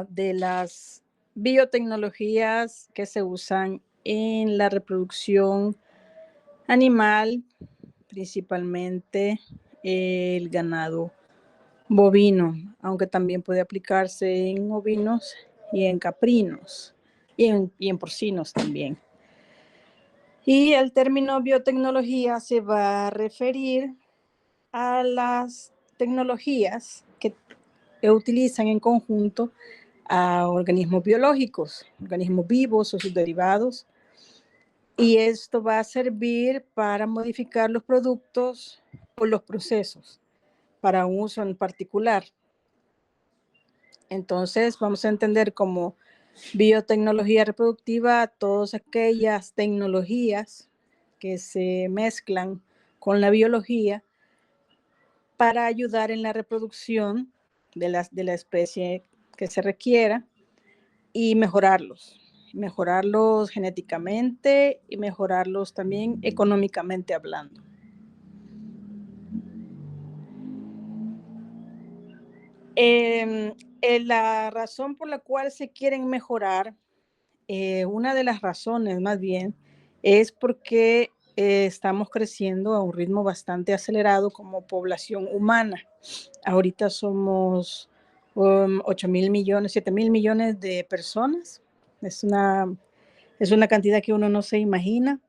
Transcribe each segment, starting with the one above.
de las biotecnologías que se usan en la reproducción animal, principalmente el ganado bovino, aunque también puede aplicarse en ovinos y en caprinos y en porcinos también. Y el término biotecnología se va a referir a las tecnologías que utilizan en conjunto a organismos biológicos, organismos vivos o sus derivados, y esto va a servir para modificar los productos o los procesos para un uso en particular. Entonces vamos a entender como biotecnología reproductiva todas aquellas tecnologías que se mezclan con la biología para ayudar en la reproducción de la especie que se requiera y mejorarlos genéticamente y mejorarlos también económicamente hablando. La razón por la cual se quieren mejorar, una de las razones más bien, es porque estamos creciendo a un ritmo bastante acelerado como población humana. Ahorita somos 8,000 millones, 7,000 millones de personas. Es una cantidad que uno no se imagina,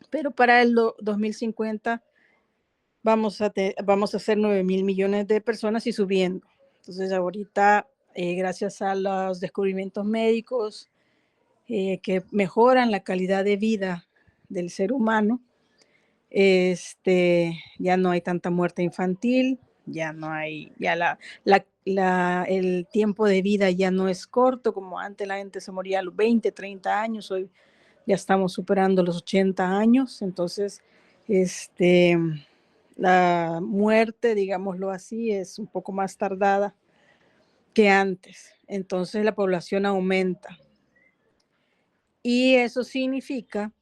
pero para el 2050 vamos a ser 9,000 millones de personas y subiendo. Entonces ahorita, gracias a los descubrimientos médicos que mejoran la calidad de vida del ser humano, ya no hay tanta muerte infantil, ya no hay, ya el tiempo de vida ya no es corto, como antes la gente se moría a los 20, 30 años, hoy ya estamos superando los 80 años, entonces la muerte, digámoslo así, es un poco más tardada que antes, entonces la población aumenta. Y eso significa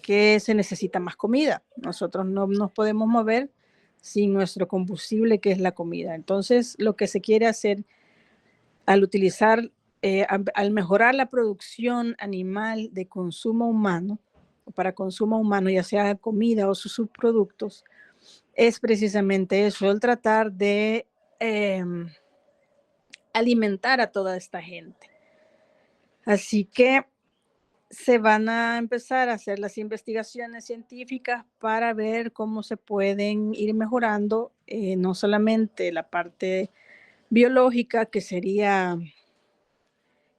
que se necesita más comida. Nosotros no nos podemos mover sin nuestro combustible, que es la comida. Entonces, lo que se quiere hacer al utilizar, al mejorar la producción animal de consumo humano, o para consumo humano, ya sea comida o sus subproductos, es precisamente eso, el tratar de alimentar a toda esta gente. Así que se van a empezar a hacer las investigaciones científicas para ver cómo se pueden ir mejorando, no solamente la parte biológica, que sería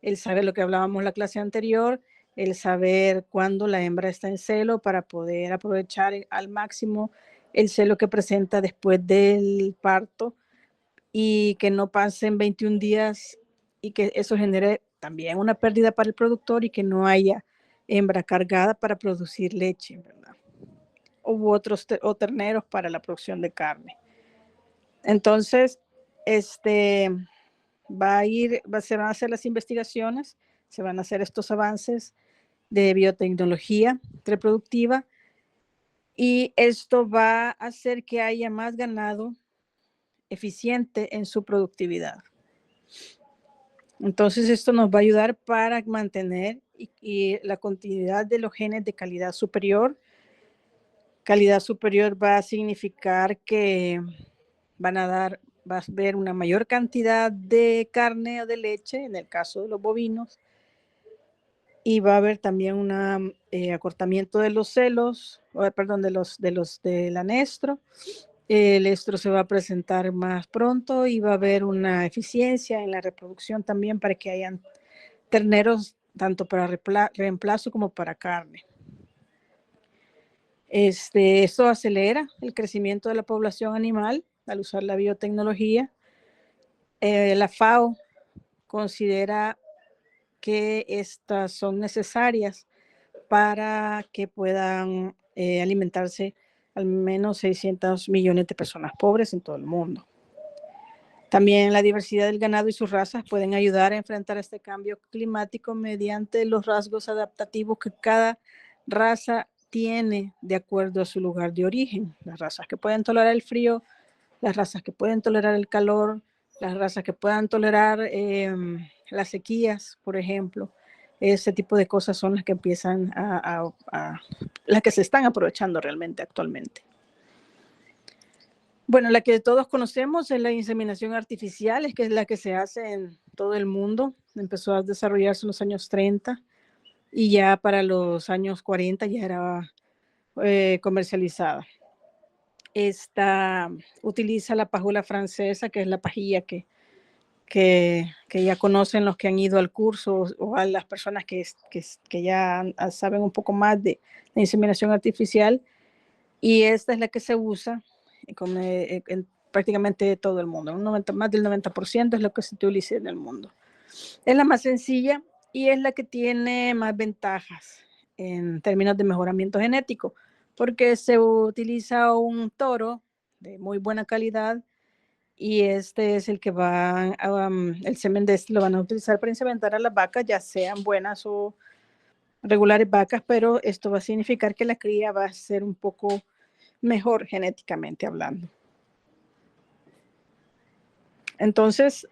el saber lo que hablábamos en la clase anterior, el saber cuándo la hembra está en celo para poder aprovechar al máximo el celo que presenta después del parto y que no pasen 21 días y que eso genere también una pérdida para el productor y que no haya hembra cargada para producir leche, ¿verdad? U otros terneros para la producción de carne. Entonces, se van a hacer las investigaciones, se van a hacer estos avances de biotecnología reproductiva y esto va a hacer que haya más ganado eficiente en su productividad. Entonces esto nos va a ayudar para mantener y la continuidad de los genes de calidad superior. Calidad superior va a significar que va a haber una mayor cantidad de carne o de leche, en el caso de los bovinos, y va a haber también un acortamiento de los celos, perdón, del anestro. El estro se va a presentar más pronto y va a haber una eficiencia en la reproducción también para que hayan terneros tanto para reemplazo como para carne. Esto acelera el crecimiento de la población animal al usar la biotecnología. La FAO considera que estas son necesarias para que puedan alimentarse al menos 600 millones de personas pobres en todo el mundo. También la diversidad del ganado y sus razas pueden ayudar a enfrentar este cambio climático mediante los rasgos adaptativos que cada raza tiene de acuerdo a su lugar de origen. Las razas que pueden tolerar el frío, las razas que pueden tolerar el calor, las razas que puedan tolerar las sequías, por ejemplo. Ese tipo de cosas son las que empiezan las que se están aprovechando realmente actualmente. Bueno, la que todos conocemos es la inseminación artificial, que es la que se hace en todo el mundo. Empezó a desarrollarse en los años 30 y ya para los años 40 ya era comercializada. Esta utiliza la pajula francesa, que es la pajilla que ya conocen los que han ido al curso o a las personas que ya saben un poco más de la inseminación artificial. Y esta es la que se usa en prácticamente todo el mundo. Más del 90% es lo que se utiliza en el mundo. Es la más sencilla y es la que tiene más ventajas en términos de mejoramiento genético, porque se utiliza un toro de muy buena calidad y este es el que el semen de este lo van a utilizar para insementar a las vacas, ya sean buenas o regulares vacas, pero esto va a significar que la cría va a ser un poco mejor genéticamente hablando. Entonces,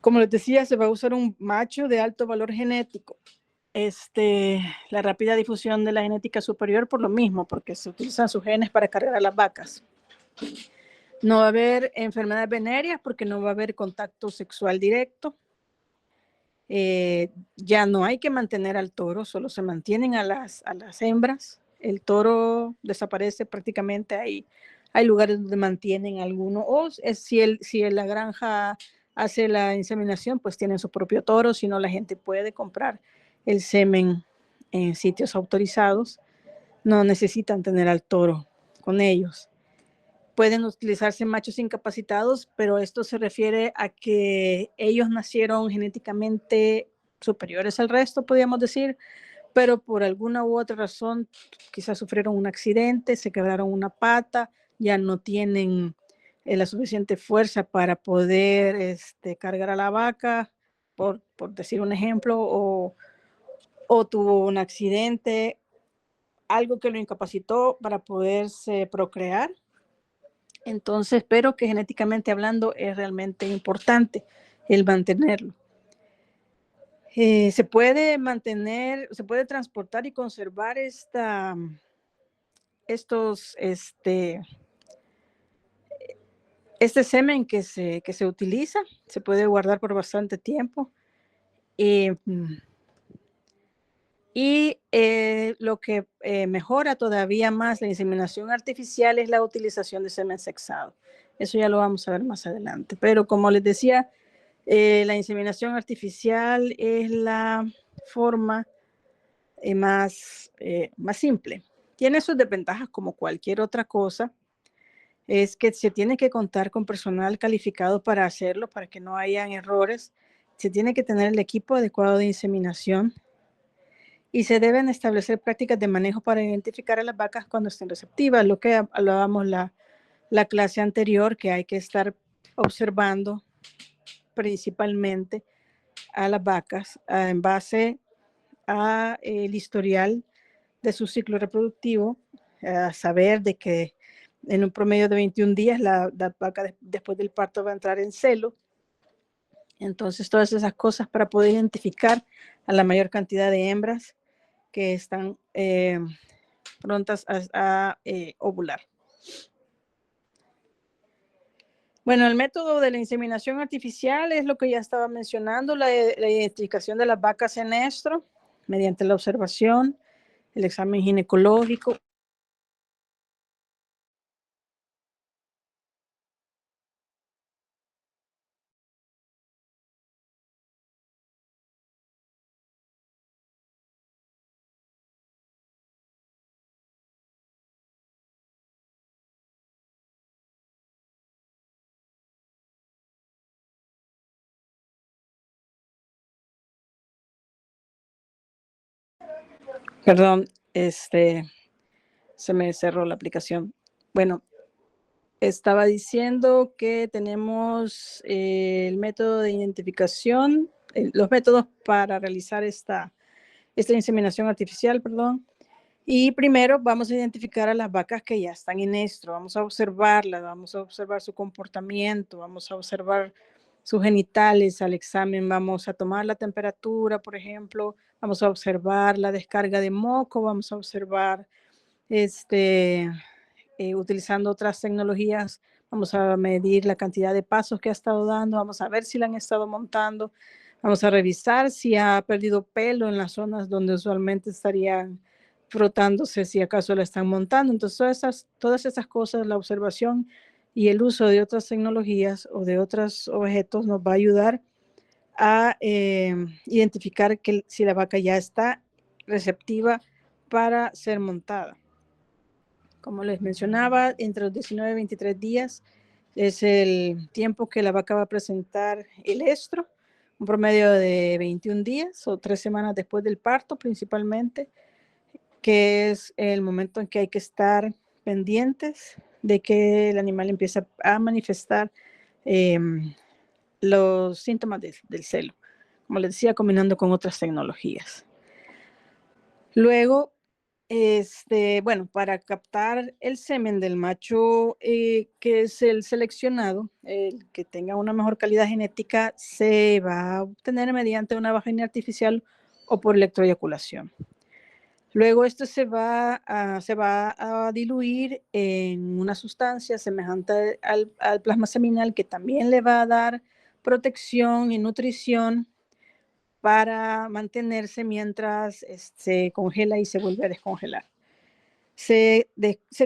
como les decía, se va a usar un macho de alto valor genético. La rápida difusión de la genética superior por lo mismo, porque se utilizan sus genes para cargar a las vacas. No va a haber enfermedades venéreas porque no va a haber contacto sexual directo. Ya no hay que mantener al toro, solo se mantienen a las hembras. El toro desaparece prácticamente. Hay lugares donde mantienen alguno, o si la granja hace la inseminación, pues tienen su propio toro, si no la gente puede comprar el semen en sitios autorizados, no necesitan tener al toro con ellos. Pueden utilizarse machos incapacitados, pero esto se refiere a que ellos nacieron genéticamente superiores al resto, podríamos decir, pero por alguna u otra razón, quizás sufrieron un accidente, se quebraron una pata, ya no tienen la suficiente fuerza para poder cargar a la vaca, por decir un ejemplo, o tuvo un accidente, algo que lo incapacitó para poderse procrear. Entonces, pero que genéticamente hablando es realmente importante el mantenerlo. Se puede mantener, se puede transportar y conservar este semen que se utiliza, se puede guardar por bastante tiempo. Y lo que mejora todavía más la inseminación artificial es la utilización de semen sexado. Eso ya lo vamos a ver más adelante. Pero como les decía, la inseminación artificial es la forma más simple. Tiene sus desventajas como cualquier otra cosa. Es que se tiene que contar con personal calificado para hacerlo, para que no hayan errores. Se tiene que tener el equipo adecuado de inseminación y se deben establecer prácticas de manejo para identificar a las vacas cuando estén receptivas, lo que hablábamos la clase anterior, que hay que estar observando principalmente a las vacas en base a el historial de su ciclo reproductivo, a saber de que en un promedio de 21 días la vaca después del parto va a entrar en celo. Entonces todas esas cosas para poder identificar a la mayor cantidad de hembras que están prontas a ovular. Bueno, el método de la inseminación artificial es lo que ya estaba mencionando, la identificación de las vacas en estro mediante la observación, el examen ginecológico. Perdón, se me cerró la aplicación. Bueno, estaba diciendo que tenemos el método de identificación, los métodos para realizar esta inseminación artificial, perdón. Y primero vamos a identificar a las vacas que ya están en estro, vamos a observarlas, vamos a observar su comportamiento, vamos a observar sus genitales al examen, vamos a tomar la temperatura, por ejemplo, vamos a observar la descarga de moco, vamos a observar, utilizando otras tecnologías, vamos a medir la cantidad de pasos que ha estado dando, vamos a ver si la han estado montando, vamos a revisar si ha perdido pelo en las zonas donde usualmente estarían frotándose, si acaso la están montando. Entonces, todas esas cosas, la observación y el uso de otras tecnologías o de otros objetos nos va a ayudar a identificar que si la vaca ya está receptiva para ser montada. Como les mencionaba, entre los 19 y 23 días es el tiempo que la vaca va a presentar el estro, un promedio de 21 días o 3 semanas después del parto principalmente, que es el momento en que hay que estar pendientes de que el animal empieza a manifestar los síntomas del celo, como les decía, combinando con otras tecnologías. Luego, bueno, para captar el semen del macho, que es el seleccionado, el que tenga una mejor calidad genética, se va a obtener mediante una vagina artificial o por electroeyaculación. Luego esto se va a diluir en una sustancia semejante al plasma seminal, que también le va a dar protección y nutrición para mantenerse mientras se congela y se vuelve a descongelar. Se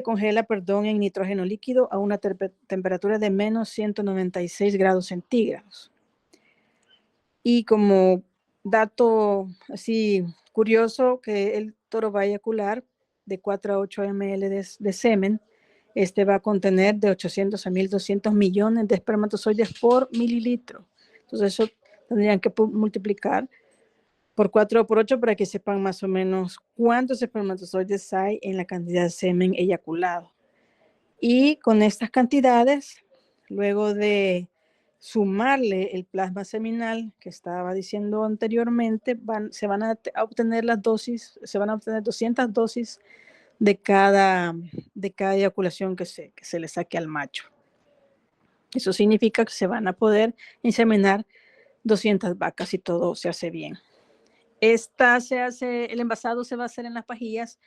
congela, perdón, en nitrógeno líquido a una temperatura de menos 196 grados centígrados. Y como dato así curioso, que el toro va a eyacular de 4 a 8 ml de semen. Este va a contener de 800 a 1200 millones de espermatozoides por mililitro. Entonces eso tendrían que multiplicar por 4 o por 8 para que sepan más o menos cuántos espermatozoides hay en la cantidad de semen eyaculado. Y con estas cantidades, luego de sumarle el plasma seminal que estaba diciendo anteriormente, se van a obtener las dosis, se van a obtener 200 dosis de cada eyaculación que se le saque al macho. Eso significa que se van a poder inseminar 200 vacas si todo se hace bien. El envasado se va a hacer en las pajillas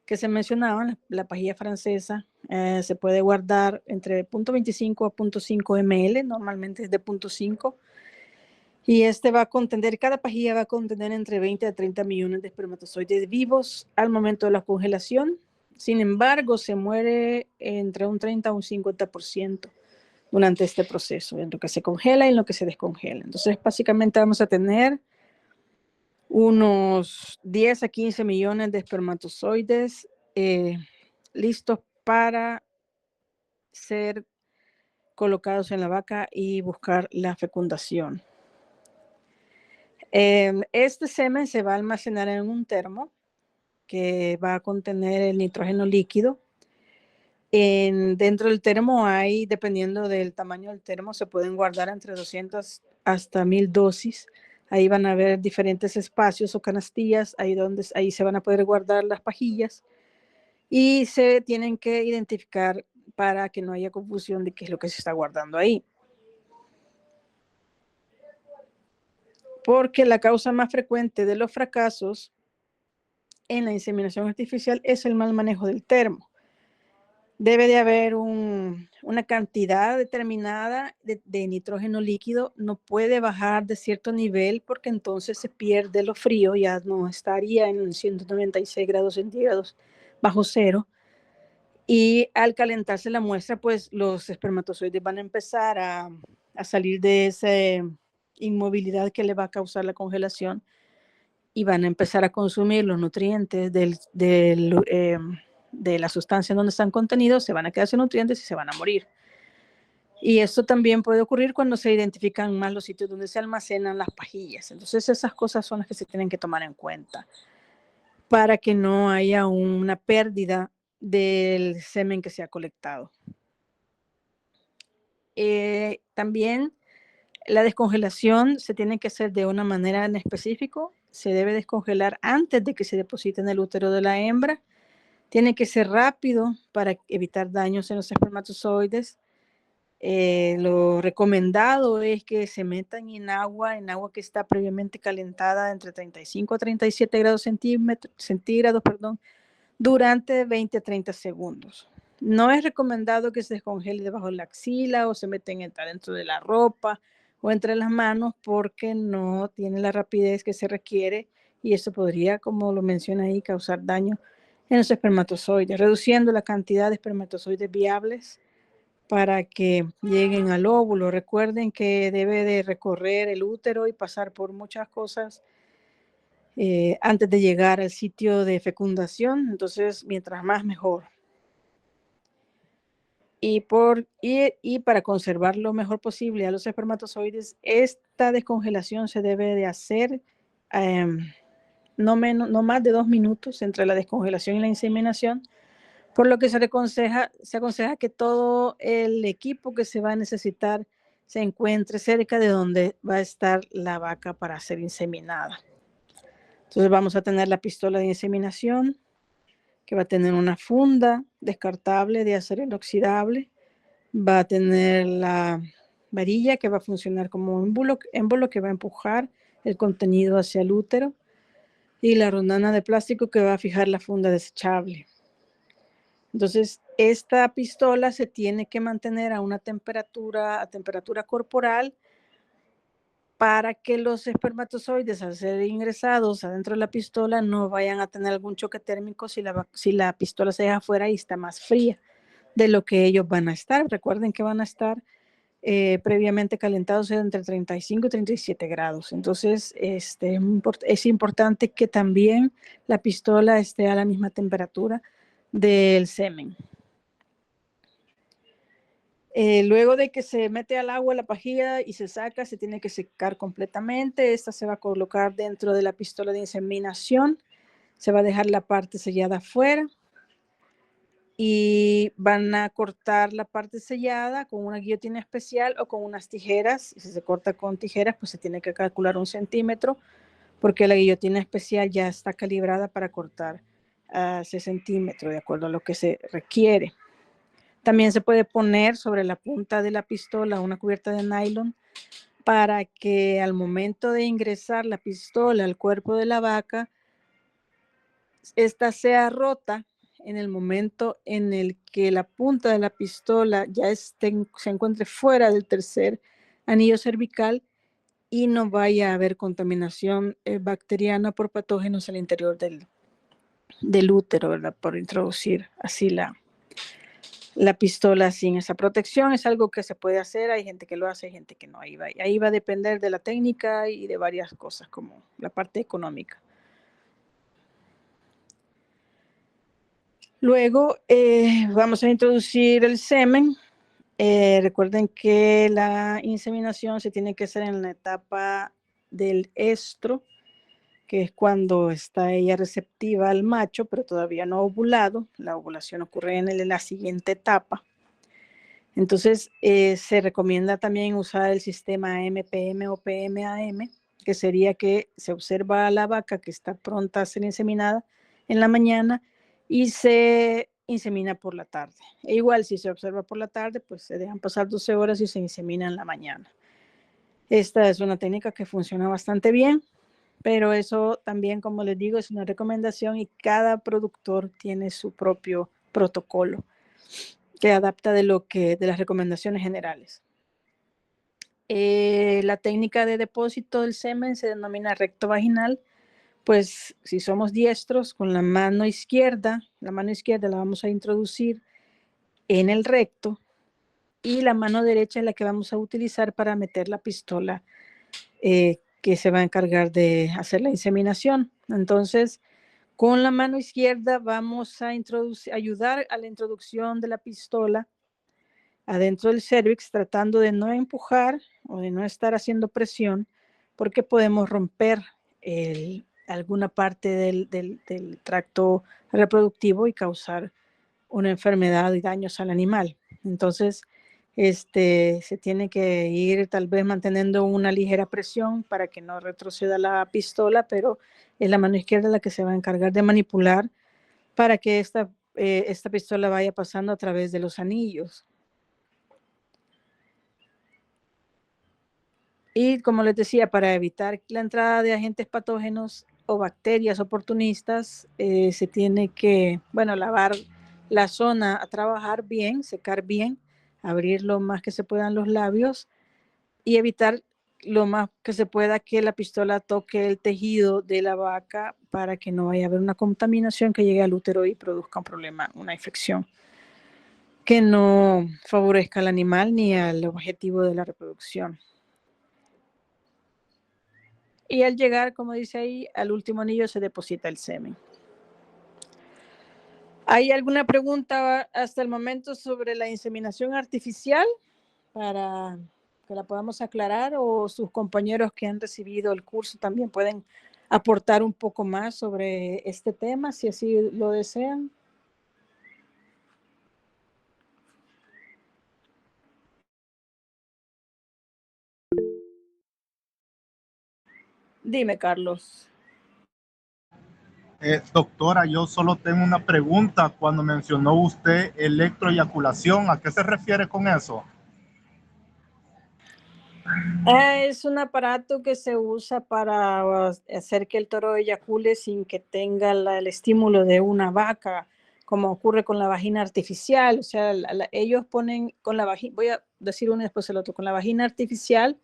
que se mencionaban, la pajilla francesa. Se puede guardar entre 0.25 a 0.5 ml, normalmente es de 0.5. Y cada pajilla va a contener entre 20 a 30 millones de espermatozoides vivos al momento de la congelación. Sin embargo, se muere entre un 30 a un 50% durante este proceso, en lo que se congela y en lo que se descongela. Entonces, básicamente vamos a tener unos 10 a 15 millones de espermatozoides listos para ser colocados en la vaca y buscar la fecundación. Este semen se va a almacenar en un termo que va a contener el nitrógeno líquido. Dentro del termo hay, dependiendo del tamaño del termo, se pueden guardar entre 200 hasta 1000 dosis. Ahí van a haber diferentes espacios o canastillas, ahí se van a poder guardar las pajillas y se tienen que identificar para que no haya confusión de qué es lo que se está guardando ahí. Porque la causa más frecuente de los fracasos en la inseminación artificial es el mal manejo del termo. Debe de haber una cantidad determinada de nitrógeno líquido, no puede bajar de cierto nivel porque entonces se pierde lo frío, ya no estaría en 196 grados centígrados bajo cero. Y al calentarse la muestra, pues los espermatozoides van a empezar a salir de esa inmovilidad que le va a causar la congelación y van a empezar a consumir los nutrientes de la sustancia en donde están contenidos, se van a quedar sin nutrientes y se van a morir. Y esto también puede ocurrir cuando se identifican más los sitios donde se almacenan las pajillas. Entonces esas cosas son las que se tienen que tomar en cuenta para que no haya una pérdida del semen que se ha colectado. También la descongelación se tiene que hacer de una manera en específico. Se debe descongelar antes de que se deposite en el útero de la hembra. Tiene que ser rápido para evitar daños en los espermatozoides. Lo recomendado es que se metan en agua que está previamente calentada entre 35 a 37 grados centígrados, durante 20 a 30 segundos. No es recomendado que se descongele debajo de la axila o se meten dentro de la ropa o entre las manos, porque no tiene la rapidez que se requiere y eso podría, como lo menciona ahí, causar daño en los espermatozoides, reduciendo la cantidad de espermatozoides viables para que lleguen al óvulo. Recuerden que debe de recorrer el útero y pasar por muchas cosas antes de llegar al sitio de fecundación. Entonces, mientras más, mejor. Y para conservar lo mejor posible a los espermatozoides, esta descongelación se debe de hacer no más de 2 minutos entre la descongelación y la inseminación, por lo que se aconseja que todo el equipo que se va a necesitar se encuentre cerca de donde va a estar la vaca para ser inseminada. Entonces vamos a tener la pistola de inseminación, que va a tener una funda descartable de acero inoxidable, va a tener la varilla que va a funcionar como émbolo que va a empujar el contenido hacia el útero, y la rondana de plástico que va a fijar la funda desechable. Entonces, esta pistola se tiene que mantener a temperatura corporal, para que los espermatozoides, al ser ingresados adentro de la pistola, no vayan a tener algún choque térmico si la pistola se deja afuera y está más fría de lo que ellos van a estar. Recuerden que van a estar previamente calentados entre 35 y 37 grados. Entonces, es importante que también la pistola esté a la misma temperatura del semen. Luego de que se mete al agua la pajilla y se saca, se tiene que secar completamente. Esta se va a colocar dentro de la pistola de inseminación. Se va a dejar la parte sellada afuera y van a cortar la parte sellada con una guillotina especial o con unas tijeras. Si se corta con tijeras, pues se tiene que calcular 1 centímetro, porque la guillotina especial ya está calibrada para cortar a 6 centímetros, de acuerdo a lo que se requiere. También se puede poner sobre la punta de la pistola una cubierta de nylon, para que al momento de ingresar la pistola al cuerpo de la vaca, esta sea rota en el momento en el que la punta de la pistola ya se encuentre fuera del tercer anillo cervical y no vaya a haber contaminación bacteriana por patógenos al interior del útero, ¿verdad? Por introducir así la pistola sin esa protección. Es algo que se puede hacer, hay gente que lo hace, hay gente que no. Ahí va a depender de la técnica y de varias cosas, como la parte económica. Luego vamos a introducir el semen. Recuerden que la inseminación se tiene que hacer en la etapa del estro, que es cuando está ella receptiva al macho, pero todavía no ovulado. La ovulación ocurre en la siguiente etapa. Entonces, se recomienda también usar el sistema MPM o PMAM, que sería que se observa a la vaca que está pronta a ser inseminada en la mañana y se insemina por la tarde. E igual, si se observa por la tarde, pues se dejan pasar 12 horas y se insemina en la mañana. Esta es una técnica que funciona bastante bien, pero eso también, como les digo, es una recomendación y cada productor tiene su propio protocolo que adapta de las recomendaciones generales. La técnica de depósito del semen se denomina recto vaginal. Pues si somos diestros, con la mano izquierda la vamos a introducir en el recto, y la mano derecha es la que vamos a utilizar para meter la pistola que se va a encargar de hacer la inseminación. Entonces, con la mano izquierda vamos a ayudar a la introducción de la pistola adentro del cervix, tratando de no empujar o de no estar haciendo presión, porque podemos romper alguna parte del tracto reproductivo y causar una enfermedad y daños al animal. Entonces, se tiene que ir tal vez manteniendo una ligera presión para que no retroceda la pistola, pero es la mano izquierda la que se va a encargar de manipular para que esta esta pistola vaya pasando a través de los anillos. Y como les decía, para evitar la entrada de agentes patógenos o bacterias oportunistas, se tiene que, bueno, lavar la zona, a trabajar bien, secar bien, abrir lo más que se puedan los labios y evitar lo más que se pueda que la pistola toque el tejido de la vaca para que no vaya a haber una contaminación que llegue al útero y produzca un problema, una infección que no favorezca al animal ni al objetivo de la reproducción. Y al llegar, como dice ahí, al último anillo se deposita el semen. ¿Hay alguna pregunta hasta el momento sobre la inseminación artificial para que la podamos aclarar, o sus compañeros que han recibido el curso también pueden aportar un poco más sobre este tema, si así lo desean? Dime, Carlos. Doctora, yo solo tengo una pregunta. Cuando mencionó usted electroeyaculación, ¿a qué se refiere con eso? Es un aparato que se usa para hacer que el toro eyacule sin que tenga el estímulo de una vaca, como ocurre con la vagina artificial. O sea, ellos ponen con la vagina, voy a decir uno y después el otro, con la vagina artificial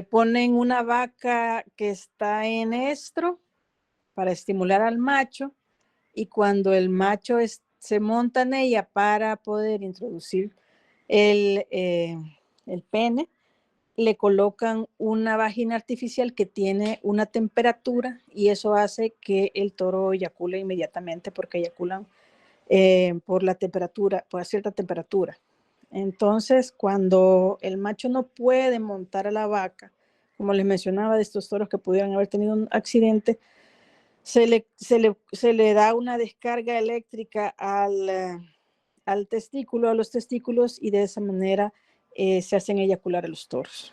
ponen una vaca que está en estro para estimular al macho, y cuando el macho se monta en ella para poder introducir el pene, le colocan una vagina artificial que tiene una temperatura, y eso hace que el toro eyacule inmediatamente, porque eyaculan por la temperatura, por cierta temperatura. Entonces, cuando el macho no puede montar a la vaca, como les mencionaba, de estos toros que pudieran haber tenido un accidente, se le da una descarga eléctrica al testículo, a los testículos, y de esa manera se hacen eyacular a los toros.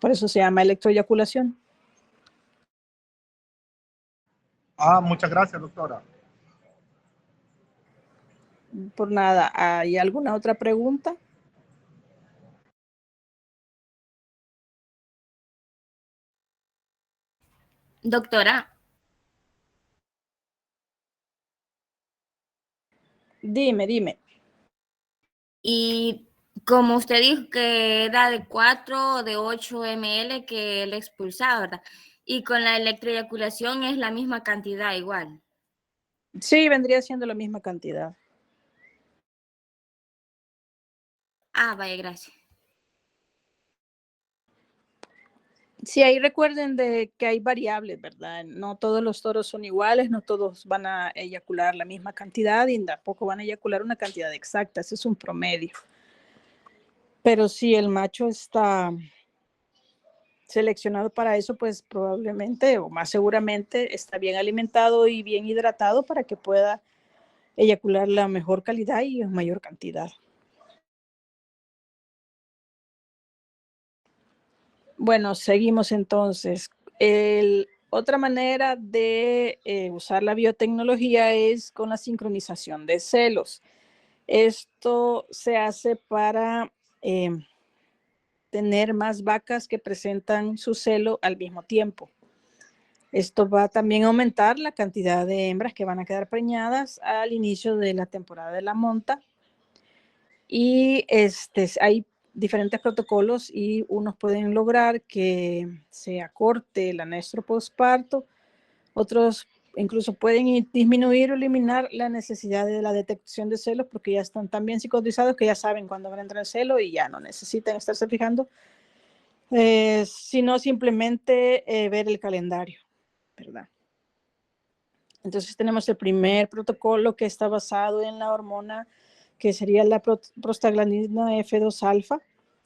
Por eso se llama electroeyaculación. Muchas gracias, doctora. Por nada. ¿Hay alguna otra pregunta? Doctora, Dime. y como usted dijo que era de 4 o de 8 ml que él expulsaba, ¿verdad? Y con la electroeyaculación es la misma cantidad igual. Sí, vendría siendo la misma cantidad. Vaya, gracias. Sí, ahí recuerden de que hay variables, ¿verdad? No todos los toros son iguales, no todos van a eyacular la misma cantidad y tampoco van a eyacular una cantidad exacta, ese es un promedio. Pero si el macho está seleccionado para eso, pues probablemente o más seguramente está bien alimentado y bien hidratado para que pueda eyacular la mejor calidad y en mayor cantidad. Bueno, seguimos entonces. Otra manera de usar la biotecnología es con la sincronización de celos. Esto se hace para tener más vacas que presentan su celo al mismo tiempo. Esto va también a aumentar la cantidad de hembras que van a quedar preñadas al inicio de la temporada de la monta. Y hay diferentes protocolos, y unos pueden lograr que se acorte el anestro postparto, otros incluso pueden disminuir o eliminar la necesidad de la detección de celos, porque ya están tan bien cicatrizados que ya saben cuándo van a entrar el celo y ya no necesitan estarse fijando, sino simplemente ver el calendario, ¿verdad? Entonces tenemos el primer protocolo, que está basado en la hormona que sería la prostaglandina F2 alfa,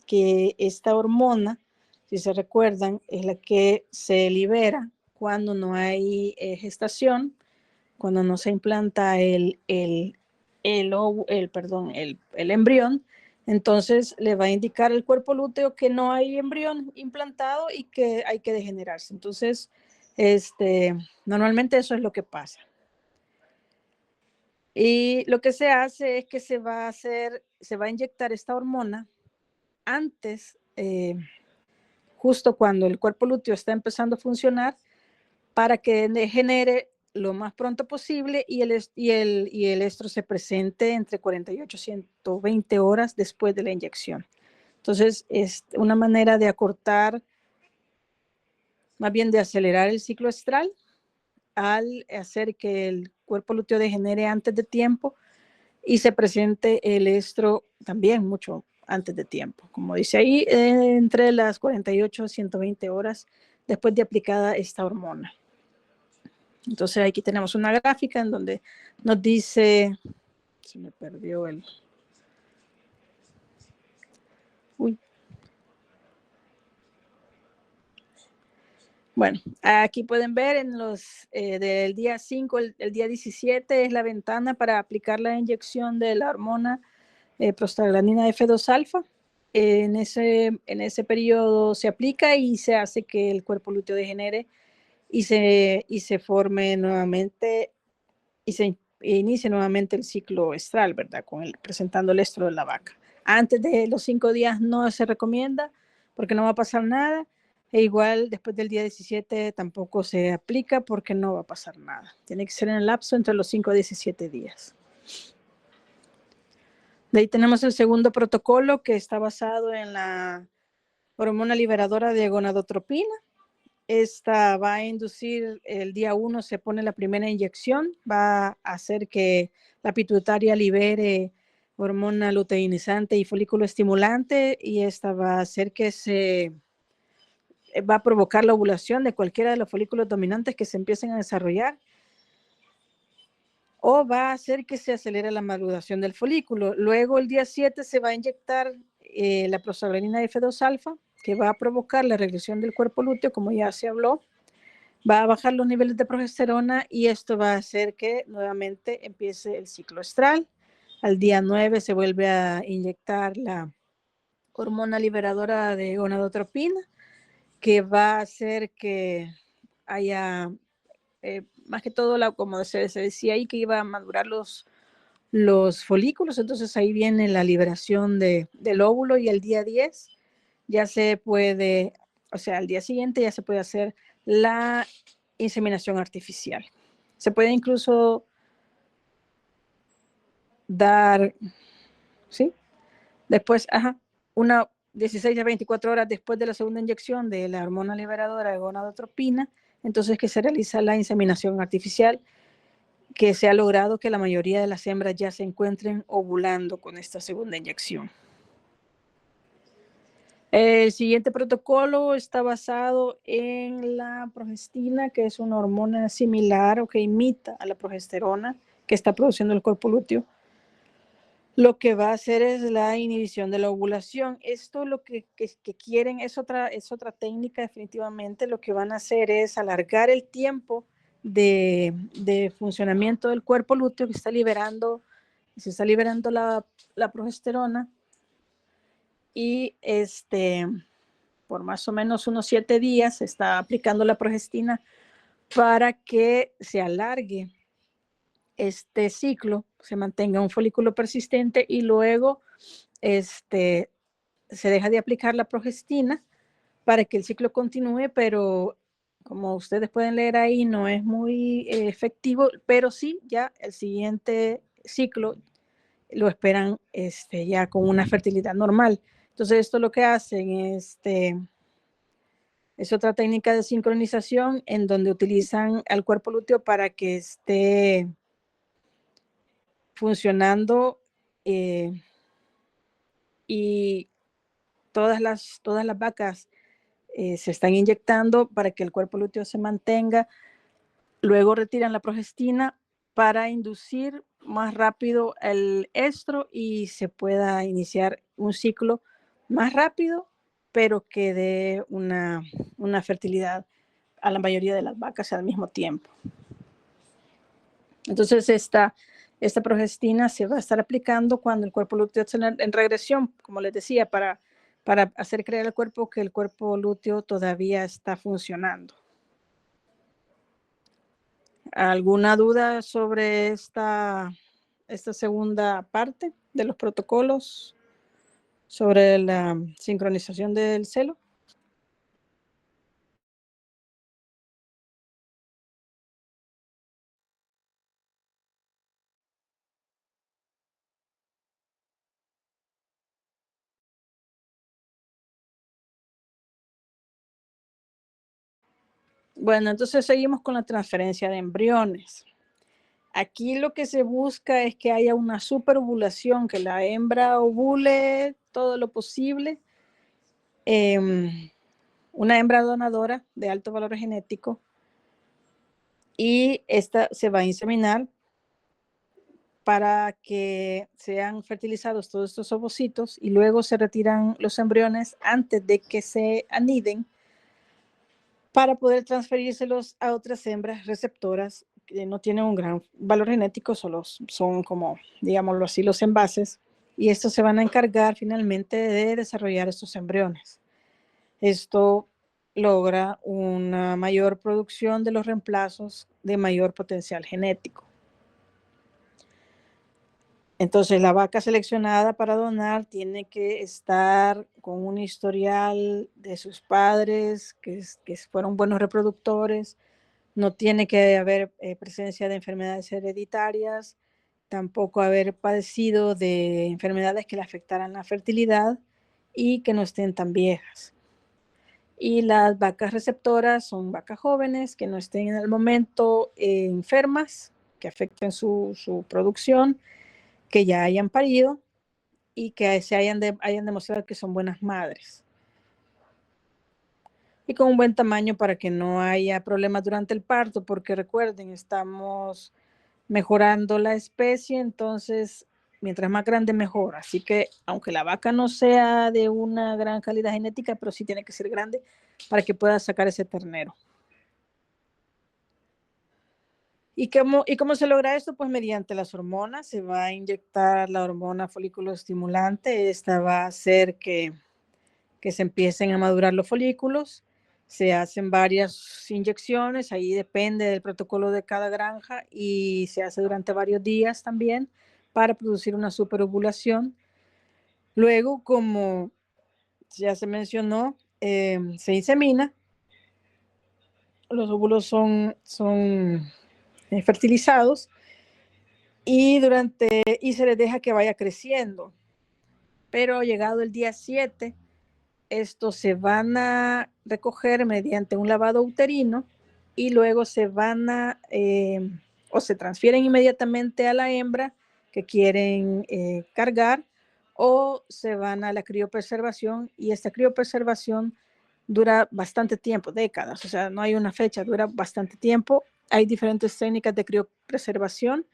que esta hormona, si se recuerdan, es la que se libera cuando no hay gestación, cuando no se implanta el embrión. Entonces le va a indicar al cuerpo lúteo que no hay embrión implantado y que hay que degenerarse. Entonces, normalmente eso es lo que pasa. Y lo que se hace es que se va a inyectar esta hormona antes, justo cuando el cuerpo lúteo está empezando a funcionar, para que genere lo más pronto posible y el estro se presente entre 48 y 120 horas después de la inyección. Entonces, es una manera de acortar, más bien de acelerar el ciclo estral al hacer que el cuerpo lúteo degenere antes de tiempo y se presente el estro también mucho antes de tiempo. Como dice ahí, entre las 48 y 120 horas después de aplicada esta hormona. Entonces aquí tenemos una gráfica en donde nos dice, se me perdió el... Uy. Bueno, aquí pueden ver en los del día 5, el día 17 es la ventana para aplicar la inyección de la hormona prostaglandina F2 alfa. En ese periodo se aplica y se hace que el cuerpo lúteo degenere y se forme nuevamente y se inicie nuevamente el ciclo estral, ¿verdad? Presentando el estro de la vaca. Antes de los 5 días no se recomienda porque no va a pasar nada. E igual después del día 17 tampoco se aplica porque no va a pasar nada. Tiene que ser en el lapso entre los 5 y 17 días. De ahí tenemos el segundo protocolo que está basado en la hormona liberadora de gonadotropina. Esta va a inducir, el día 1 se pone la primera inyección, va a hacer que la pituitaria libere hormona luteinizante y folículo estimulante y esta va a hacer que va a provocar la ovulación de cualquiera de los folículos dominantes que se empiecen a desarrollar o va a hacer que se acelere la maduración del folículo. Luego el día 7 se va a inyectar la prostaglandina F2 alfa que va a provocar la regresión del cuerpo lúteo, como ya se habló. Va a bajar los niveles de progesterona y esto va a hacer que nuevamente empiece el ciclo estral. Al día 9 se vuelve a inyectar la hormona liberadora de gonadotropina, que va a hacer que haya, más que todo, como se decía ahí, que iba a madurar los folículos. Entonces ahí viene la liberación del óvulo y el día 10 ya se puede, o sea, al día siguiente ya se puede hacer la inseminación artificial. Se puede incluso dar, ¿sí? Después, una 16 a 24 horas después de la segunda inyección de la hormona liberadora de gonadotropina, entonces que se realiza la inseminación artificial, que se ha logrado que la mayoría de las hembras ya se encuentren ovulando con esta segunda inyección. El siguiente protocolo está basado en la progestina, que es una hormona similar o que imita a la progesterona que está produciendo el cuerpo lúteo. Lo que va a hacer es la inhibición de la ovulación. Esto lo que quieren es otra técnica definitivamente. Lo que van a hacer es alargar el tiempo de funcionamiento del cuerpo lúteo que está liberando, se está liberando la progesterona y por más o menos unos 7 días se está aplicando la progestina para que se alargue este ciclo, se mantenga un folículo persistente y luego se deja de aplicar la progestina para que el ciclo continúe, pero como ustedes pueden leer ahí, no es muy efectivo, pero sí ya el siguiente ciclo lo esperan ya con una fertilidad normal. Entonces esto lo que hacen es otra técnica de sincronización en donde utilizan al cuerpo lúteo para que esté funcionando y todas las vacas se están inyectando para que el cuerpo lúteo se mantenga. Luego retiran la progestina para inducir más rápido el estro y se pueda iniciar un ciclo más rápido, pero que dé una fertilidad a la mayoría de las vacas al mismo tiempo. Entonces esta progestina se va a estar aplicando cuando el cuerpo lúteo está en regresión, como les decía, para hacer creer al cuerpo que el cuerpo lúteo todavía está funcionando. ¿Alguna duda sobre esta esta segunda parte de los protocolos sobre la sincronización del celo. Bueno, entonces seguimos con la transferencia de embriones. Aquí lo que se busca es que haya una superovulación, que la hembra ovule todo lo posible. Una hembra donadora de alto valor genético, y esta se va a inseminar para que sean fertilizados todos estos ovocitos, y luego se retiran los embriones antes de que se aniden para poder transferírselos a otras hembras receptoras que no tienen un gran valor genético, solo son como, digámoslo así, los envases, y estos se van a encargar finalmente de desarrollar estos embriones. Esto logra una mayor producción de los reemplazos de mayor potencial genético. Entonces, la vaca seleccionada para donar tiene que estar con un historial de sus padres, que fueron buenos reproductores. No tiene que haber presencia de enfermedades hereditarias, tampoco haber padecido de enfermedades que le afectaran la fertilidad y que no estén tan viejas. Y las vacas receptoras son vacas jóvenes que no estén en el momento enfermas, que afecten su producción, que ya hayan parido y que hayan demostrado que son buenas madres. Y con un buen tamaño para que no haya problemas durante el parto, porque recuerden, estamos mejorando la especie, entonces mientras más grande mejor. Así que aunque la vaca no sea de una gran calidad genética, pero sí tiene que ser grande para que pueda sacar ese ternero. ¿Y cómo se logra esto? Pues mediante las hormonas. Se va a inyectar la hormona folículo estimulante. Esta va a hacer que se empiecen a madurar los folículos. Se hacen varias inyecciones, ahí depende del protocolo de cada granja, y se hace durante varios días también para producir una superovulación. Luego, como ya se mencionó, se insemina. Los óvulos son fertilizados y se les deja que vaya creciendo. Pero llegado el día 7, estos se van a recoger mediante un lavado uterino y luego se van o se transfieren inmediatamente a la hembra que quieren cargar, o se van a la criopreservación, y esta criopreservación dura bastante tiempo, décadas, o sea, no hay una fecha, dura bastante tiempo. Hay diferentes técnicas de criopreservación,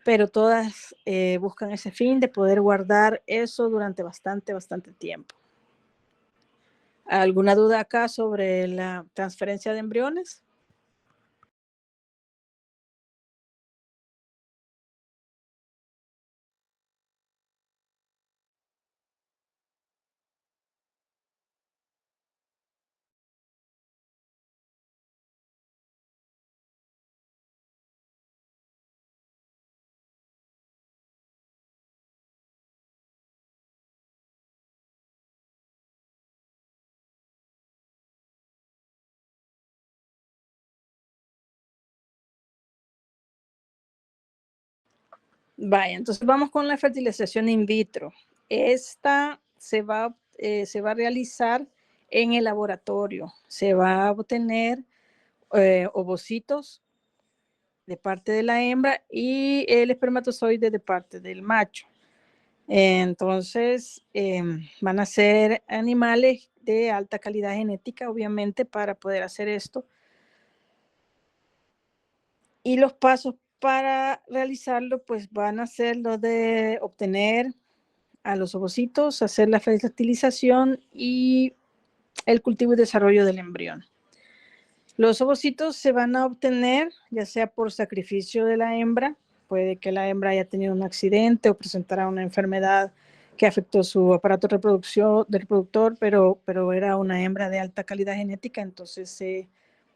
pero todas buscan ese fin de poder guardar eso durante bastante tiempo. ¿Alguna duda acá sobre la transferencia de embriones? Vaya, entonces vamos con la fertilización in vitro. Esta se va a realizar en el laboratorio. Se va a obtener ovocitos de parte de la hembra y el espermatozoide de parte del macho. Entonces, van a ser animales de alta calidad genética, obviamente, para poder hacer esto. Y los pasos para realizarlo, pues van a ser los de obtener a los ovocitos, hacer la fertilización y el cultivo y desarrollo del embrión. Los ovocitos se van a obtener ya sea por sacrificio de la hembra. Puede que la hembra haya tenido un accidente o presentara una enfermedad que afectó su aparato reproductor, pero era una hembra de alta calidad genética, entonces se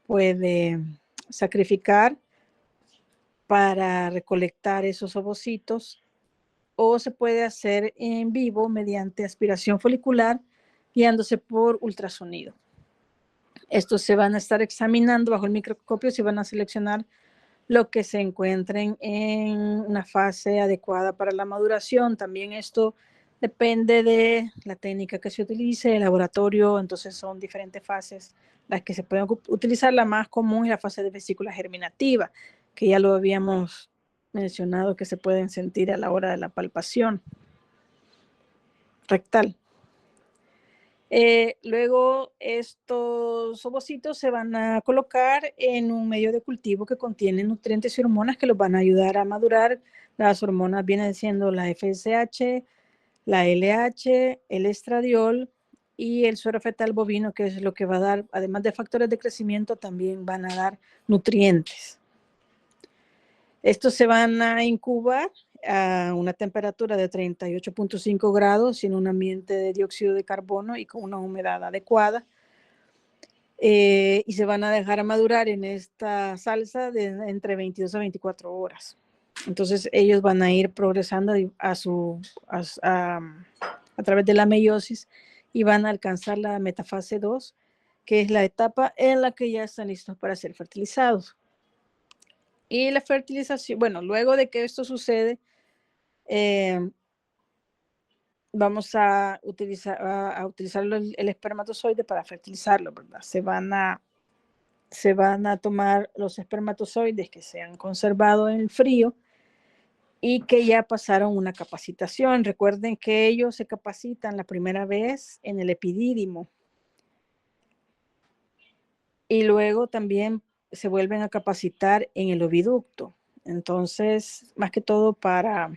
puede sacrificar para recolectar esos ovocitos, o se puede hacer en vivo mediante aspiración folicular guiándose por ultrasonido. Estos se van a estar examinando bajo el microscopio, se van a seleccionar lo que se encuentren en una fase adecuada para la maduración. También esto depende de la técnica que se utilice, el laboratorio, entonces son diferentes fases las que se pueden utilizar. La más común es la fase de vesícula germinativa, que ya lo habíamos mencionado, que se pueden sentir a la hora de la palpación rectal. Luego estos ovocitos se van a colocar en un medio de cultivo que contiene nutrientes y hormonas que los van a ayudar a madurar. Las hormonas vienen siendo la FSH, la LH, el estradiol y el suero fetal bovino, que es lo que va a dar, además de factores de crecimiento, también van a dar nutrientes. Estos se van a incubar a una temperatura de 38.5 grados en un ambiente de dióxido de carbono y con una humedad adecuada. Y se van a dejar madurar en esta salsa de entre 22 a 24 horas. Entonces ellos van a ir progresando a través de la meiosis y van a alcanzar la metafase 2, que es la etapa en la que ya están listos para ser fertilizados. Y la fertilización, bueno, luego de que esto sucede, vamos a utilizar el espermatozoide para fertilizarlo, ¿verdad? Se van a tomar los espermatozoides que se han conservado en el frío y que ya pasaron una capacitación. Recuerden que ellos se capacitan la primera vez en el epidídimo y luego también se vuelven a capacitar en el oviducto. Entonces, más que todo para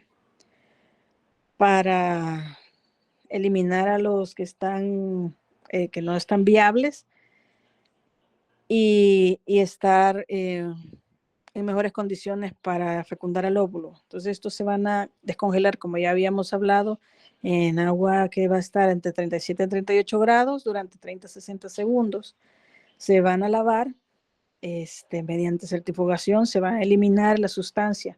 eliminar a los que que no están viables y estar en mejores condiciones para fecundar al óvulo. Entonces, estos se van a descongelar, como ya habíamos hablado, en agua que va a estar entre 37 y 38 grados durante 30 a 60 segundos. Se van a lavar mediante centrifugación, se va a eliminar la sustancia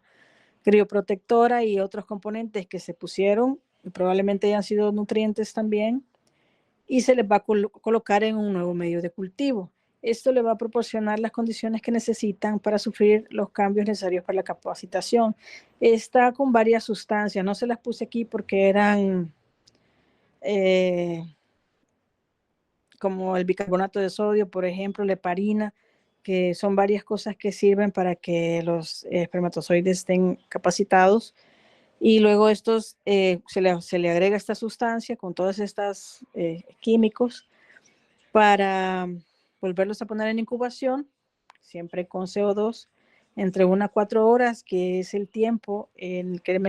crioprotectora y otros componentes que se pusieron, y probablemente hayan sido nutrientes también, y se les va a colocar en un nuevo medio de cultivo. Esto le va a proporcionar las condiciones que necesitan para sufrir los cambios necesarios para la capacitación. Está con varias sustancias, no se las puse aquí porque eran como el bicarbonato de sodio, por ejemplo, la heparina, que son varias cosas que sirven para que los espermatozoides estén capacitados. Y luego estos, se le agrega esta sustancia con todos estos químicos para volverlos a poner en incubación, siempre con CO2, entre 1 a 4 horas, que es el tiempo en que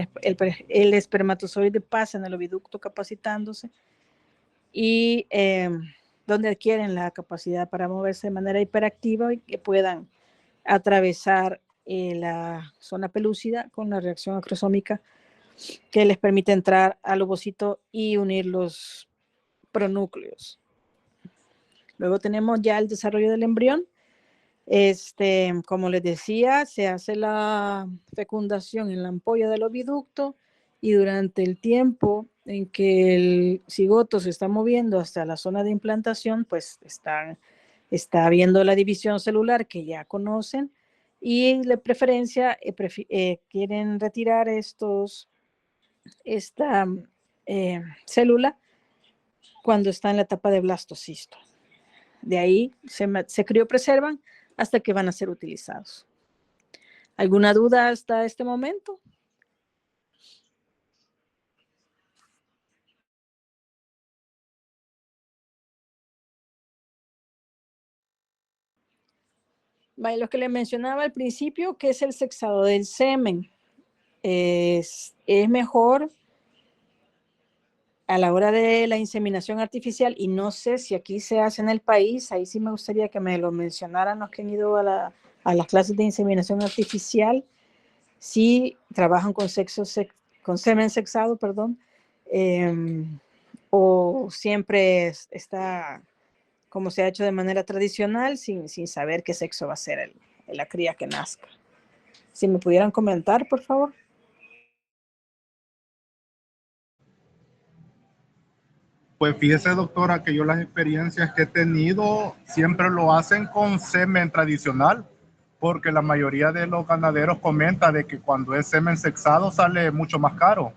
el espermatozoide pasa en el oviducto capacitándose y donde adquieren la capacidad para moverse de manera hiperactiva y que puedan atravesar la zona pelúcida con la reacción acrosómica que les permite entrar al ovocito y unir los pronúcleos. Luego tenemos ya el desarrollo del embrión. Como les decía, se hace la fecundación en la ampolla del oviducto y durante el tiempo en que el cigoto se está moviendo hasta la zona de implantación, pues está habiendo la división celular que ya conocen y de preferencia quieren retirar esta célula cuando está en la etapa de blastocisto. De ahí se criopreservan hasta que van a ser utilizados. ¿Alguna duda hasta este momento? Lo que les mencionaba al principio, que es el sexado del semen. Es mejor a la hora de la inseminación artificial, y no sé si aquí se hace en el país, ahí sí me gustaría que me lo mencionaran los que han ido a las clases de inseminación artificial, si trabajan con semen sexado, perdón, o siempre está como se ha hecho de manera tradicional, sin saber qué sexo va a ser la cría que nazca. Si me pudieran comentar, por favor. Pues fíjese, doctora, que yo las experiencias que he tenido siempre lo hacen con semen tradicional, porque la mayoría de los ganaderos comenta de que cuando es semen sexado sale mucho más caro.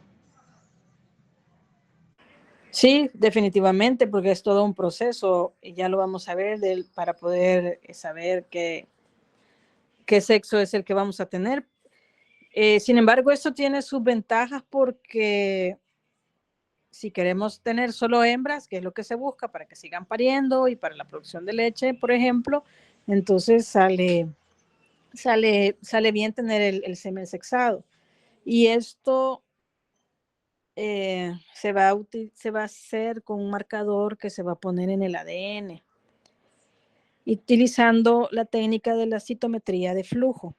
Sí, definitivamente, porque es todo un proceso y ya lo vamos a ver para poder saber qué sexo es el que vamos a tener. Sin embargo, esto tiene sus ventajas porque si queremos tener solo hembras, que es lo que se busca para que sigan pariendo y para la producción de leche, por ejemplo, entonces sale bien tener el semen sexado. Y esto se va a hacer con un marcador que se va a poner en el ADN, utilizando la técnica de la citometría de flujo.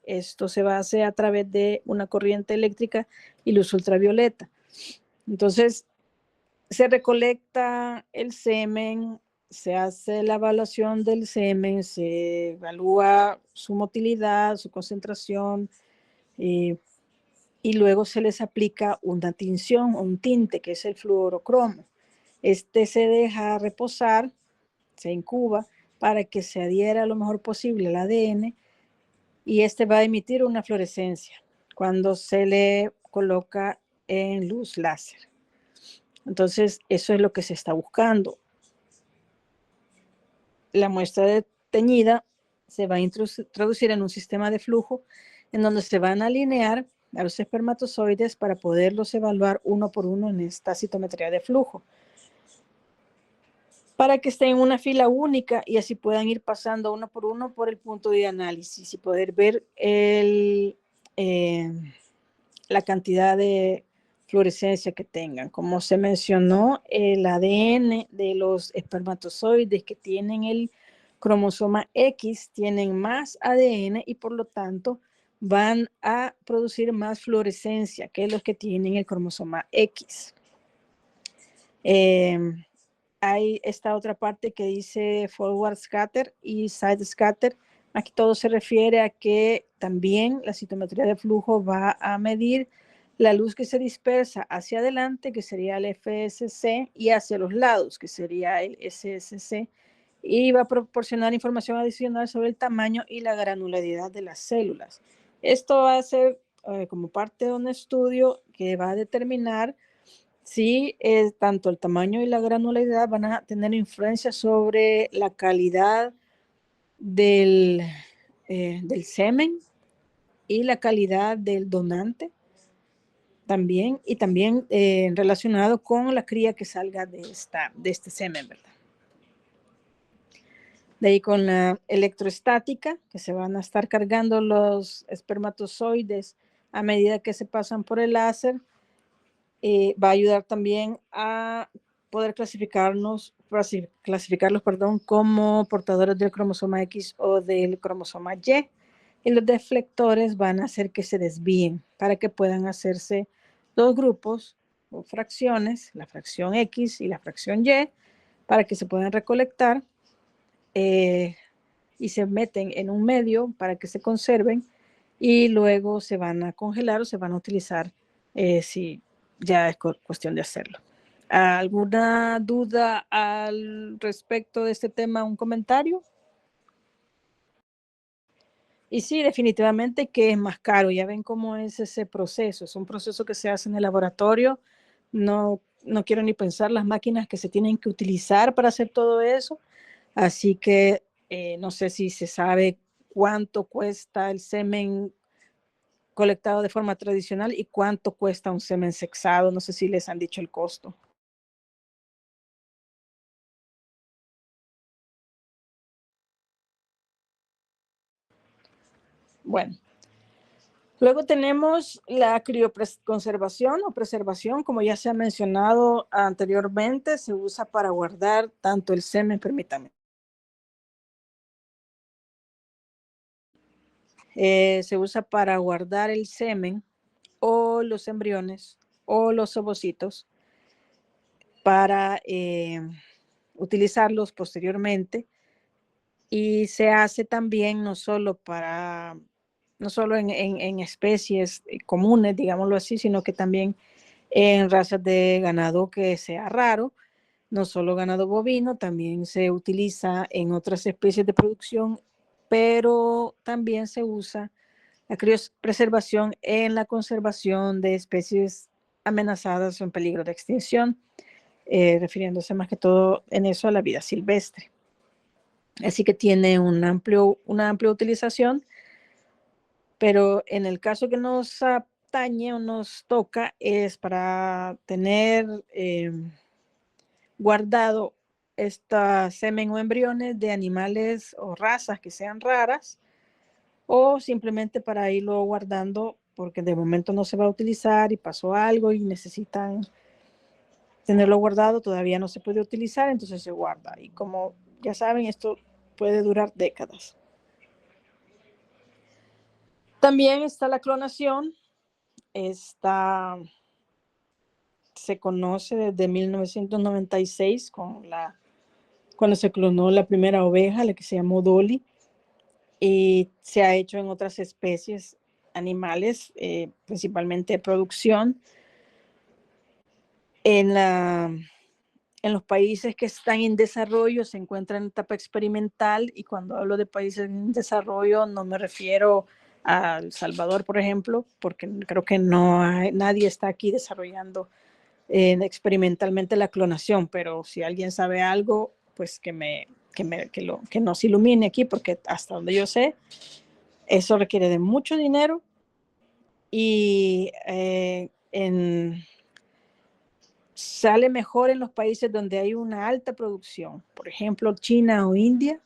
Esto se va a hacer a través de una corriente eléctrica y luz ultravioleta. Entonces, se recolecta el semen, se hace la evaluación del semen, se evalúa su motilidad, su concentración, y luego se les aplica una tinción o un tinte, que es el fluorocromo. Este se deja reposar, se incuba para que se adhiera lo mejor posible al ADN y este va a emitir una fluorescencia cuando se le coloca en luz láser. Entonces, eso es lo que se está buscando. La muestra teñida se va a introducir en un sistema de flujo en donde se van a alinear a los espermatozoides para poderlos evaluar uno por uno en esta citometría de flujo, para que estén en una fila única y así puedan ir pasando uno por uno por el punto de análisis y poder ver la cantidad de fluorescencia que tengan. Como se mencionó, el ADN de los espermatozoides que tienen el cromosoma X tienen más ADN y por lo tanto van a producir más fluorescencia que los que tienen el cromosoma X. Hay esta otra parte que dice forward scatter y side scatter. Aquí todo se refiere a que también la citometría de flujo va a medir la luz que se dispersa hacia adelante, que sería el FSC, y hacia los lados, que sería el SSC, y va a proporcionar información adicional sobre el tamaño y la granularidad de las células. Esto va a ser como parte de un estudio que va a determinar si tanto el tamaño y la granularidad van a tener influencia sobre la calidad del semen y la calidad del donante también, y también relacionado con la cría que salga de este semen, ¿verdad? De ahí con la electroestática, que se van a estar cargando los espermatozoides a medida que se pasan por el láser, va a ayudar también a poder clasificarlos, como portadores del cromosoma X o del cromosoma Y. Y los deflectores van a hacer que se desvíen para que puedan hacerse dos grupos o fracciones, la fracción X y la fracción Y, para que se puedan recolectar y se meten en un medio para que se conserven y luego se van a congelar o se van a utilizar si ya es cuestión de hacerlo. ¿Alguna duda al respecto de este tema? ¿Un comentario? Y sí, definitivamente que es más caro. Ya ven cómo es ese proceso. Es un proceso que se hace en el laboratorio. No quiero ni pensar las máquinas que se tienen que utilizar para hacer todo eso. Así que no sé si se sabe cuánto cuesta el semen colectado de forma tradicional y cuánto cuesta un semen sexado. No sé si les han dicho el costo. Bueno, luego tenemos la crioconservación o preservación, como ya se ha mencionado anteriormente, se usa para guardar tanto el semen, permítanme. Se usa para guardar el semen o los embriones o los ovocitos para utilizarlos posteriormente, y se hace también no solo no solo en especies comunes, digámoslo así, sino que también en razas de ganado que sea raro, no solo ganado bovino, también se utiliza en otras especies de producción, pero también se usa la criopreservación en la conservación de especies amenazadas o en peligro de extinción, refiriéndose más que todo en eso a la vida silvestre. Así que tiene una amplia utilización, pero en el caso que nos atañe o nos toca es para tener guardado semen o embriones de animales o razas que sean raras, o simplemente para irlo guardando porque de momento no se va a utilizar y pasó algo y necesitan tenerlo guardado, todavía no se puede utilizar, entonces se guarda. Y como ya saben, esto puede durar décadas. También está la clonación. Se conoce desde 1996 cuando se clonó la primera oveja, la que se llamó Dolly, y se ha hecho en otras especies animales, principalmente de producción. En los países que están en desarrollo se encuentra en etapa experimental, y cuando hablo de países en desarrollo no me refiero a El Salvador, por ejemplo, porque creo que nadie está aquí desarrollando experimentalmente la clonación, pero si alguien sabe algo, pues que nos ilumine aquí, porque hasta donde yo sé, eso requiere de mucho dinero y sale mejor en los países donde hay una alta producción, por ejemplo, China o India,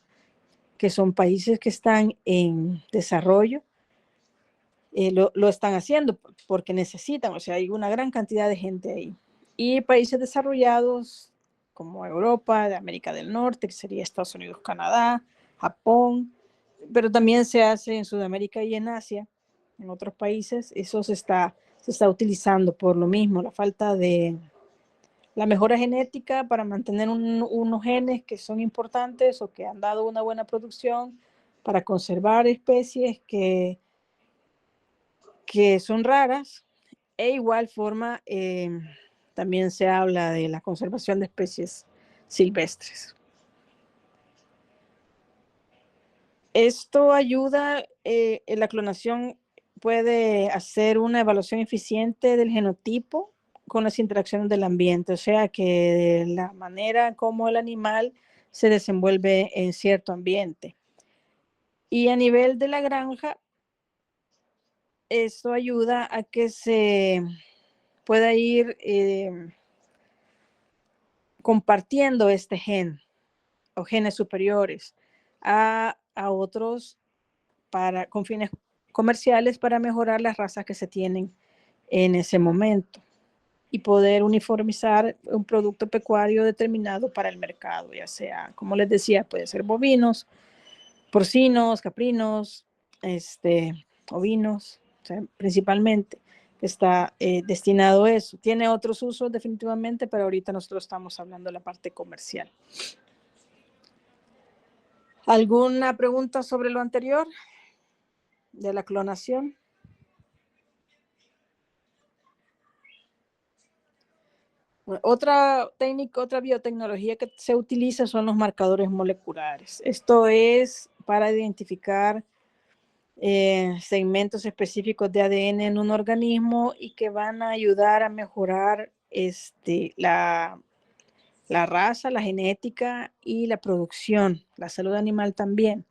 que son países que están en desarrollo. Lo están haciendo porque necesitan, o sea, hay una gran cantidad de gente ahí. Y países desarrollados como Europa, de América del Norte, que sería Estados Unidos, Canadá, Japón, pero también se hace en Sudamérica y en Asia, en otros países. Eso se está utilizando por lo mismo, la falta de la mejora genética para mantener unos genes que son importantes o que han dado una buena producción para conservar especies que son raras. E igual forma, también se habla de la conservación de especies silvestres. Esto ayuda, la clonación puede hacer una evaluación eficiente del genotipo con las interacciones del ambiente, o sea que de la manera como el animal se desenvuelve en cierto ambiente. Y a nivel de la granja, esto ayuda a que se pueda ir compartiendo este gen o genes superiores a otros con fines comerciales para mejorar las razas que se tienen en ese momento y poder uniformizar un producto pecuario determinado para el mercado, ya sea, como les decía, puede ser bovinos, porcinos, caprinos, ovinos, o sea, principalmente está destinado a eso. Tiene otros usos definitivamente, pero ahorita nosotros estamos hablando de la parte comercial. ¿Alguna pregunta sobre lo anterior de la clonación? Otra técnica, otra biotecnología que se utiliza son los marcadores moleculares. Esto es para identificar segmentos específicos de ADN en un organismo y que van a ayudar a mejorar la raza, la genética y la producción, la salud animal también.